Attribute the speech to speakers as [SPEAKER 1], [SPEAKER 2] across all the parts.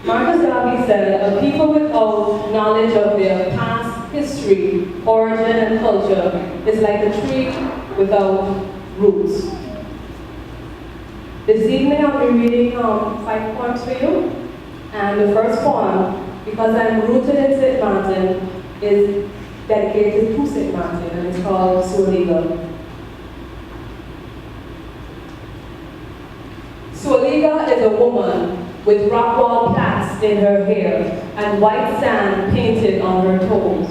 [SPEAKER 1] Marcus Garvey said, a people without knowledge of their past history, origin, and culture is like a tree without roots. This evening I'll be reading 5 poems for you. And the first poem, because I'm rooted in St. Martin, is dedicated to St. Martin, and it's called Soualigua. Soualigua is a woman with rock wall plaits in her hair and white sand painted on her toes.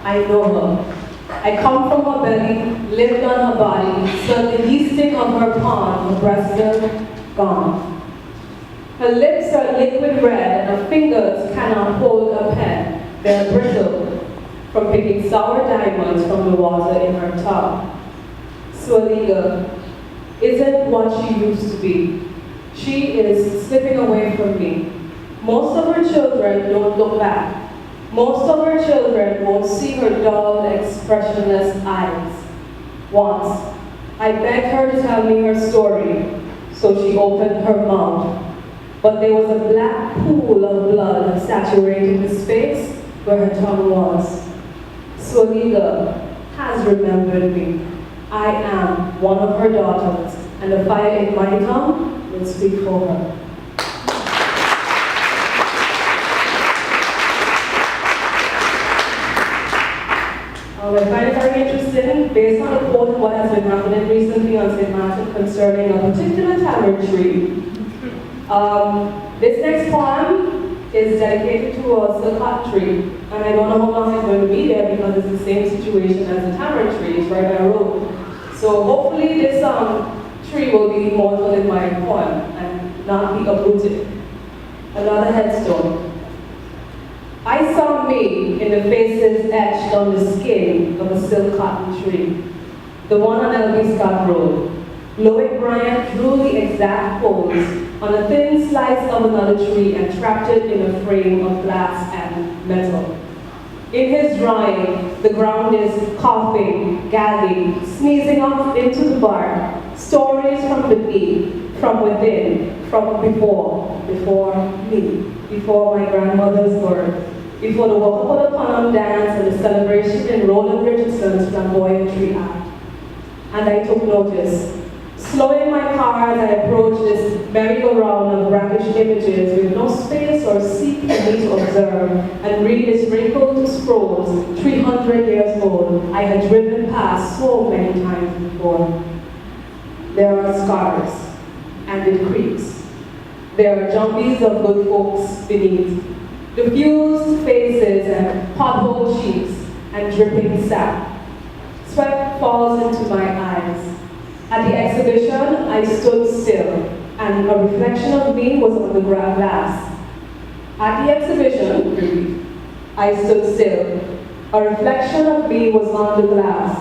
[SPEAKER 1] I know her. I come from her belly, lived on her body, felt the yeasting of her palm, her breast milk gone. Her lips are liquid red, and her fingers cannot hold a pen. They're brittle from picking sour diamonds from the water in her tub. Soualigua isn't what she used to be. She is slipping away from me. Most of her children don't look back. Most of her children won't see her dull, expressionless eyes. Once, I begged her to tell me her story, so she opened her mouth. But there was a black pool of blood saturating the space where her tongue was. Soualigua has remembered me. I am one of her daughters, and the fire in my tongue will speak for her. I find it very interesting, based on a quote of what has been happening recently on St. Martin concerning a particular tamarind tree. This next poem is dedicated to a silk cotton tree, and I don't know how long it's going to be there because it's the same situation as the tamarind tree, it's right by the road. So hopefully this tree will be immortal in my poem and not be uprooted. Another headstone. I saw me in the faces etched on the skin of a silk cotton tree, the one on L.B. Scott Road. Loic Bryant drew the exact pose on a thin slice of another tree and trapped it in a frame of glass and metal. In his drawing, the ground is coughing, gagging, sneezing off into the bark, stories from beneath, from within, from before me, before my grandmother's birth, before the Waka Panam dance and the celebration in Roland Richardson's flamboyant act. And I took notice. Slowing my car as I approached this merry-go-round of brackish images with no space or seat for me to observe and read its wrinkled scrolls, 300 years old, I had driven past so many times before. There are scars, and it creaks. There are jumpies of good folks beneath, diffused faces and potholed cheeks and dripping sap. Sweat falls into my eyes. At the exhibition, I stood still, and a reflection of me was on the glass. At the exhibition, I stood still. A reflection of me was on the glass,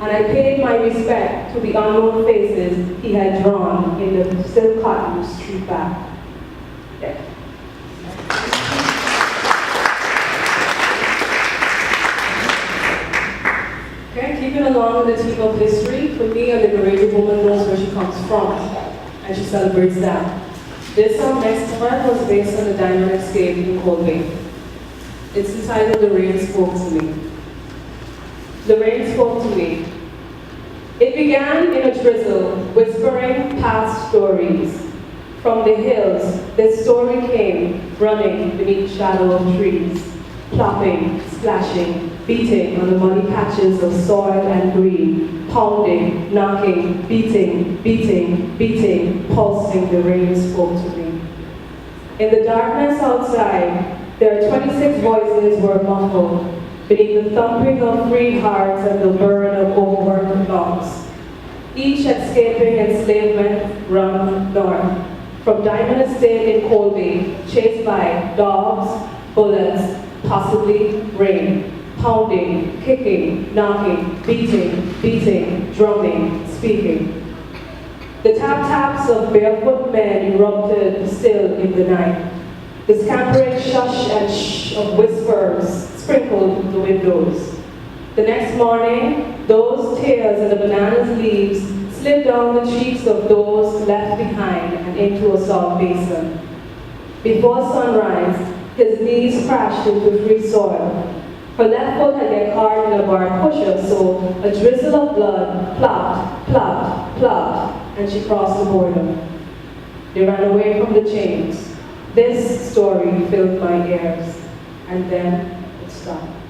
[SPEAKER 1] and I paid my respect to the unknown faces he had drawn in the silk cotton street back. Yeah. Okay, keeping along with the theme of history, for me, a liberated woman knows where she comes from, and she celebrates that. This next poem was based on the diamond escape in Cold Bay. It's entitled The Rain Spoke to Me. The rain spoke to me. It began in a drizzle, whispering past stories. From the hills, this story came, running beneath shadow of trees, plopping, splashing, beating on the muddy patches of soil and green, pounding, knocking, beating, beating, beating, pulsing. The rain spoke to me. In the darkness outside, their 26 voices were muffled beneath the thumping of free hearts and the burn of overworked lungs. Each escaping enslavement run north, from Diamond Estate in Colby, chased by dogs, bullets, possibly rain. Pounding, kicking, knocking, beating, beating, drumming, speaking. The tap-taps of barefoot men erupted still in the night. The scampering shush and shh of whispers sprinkled the windows. The next morning, those tears in the banana's leaves slid down the cheeks of those left behind and into a salt basin. Before sunrise, his knees crashed into free soil. Her left foot had get caught in a bar pusher, so a drizzle of blood plopped, plopped, plopped, and she crossed the border. They ran away from the chains. This story filled my ears, and then it stopped.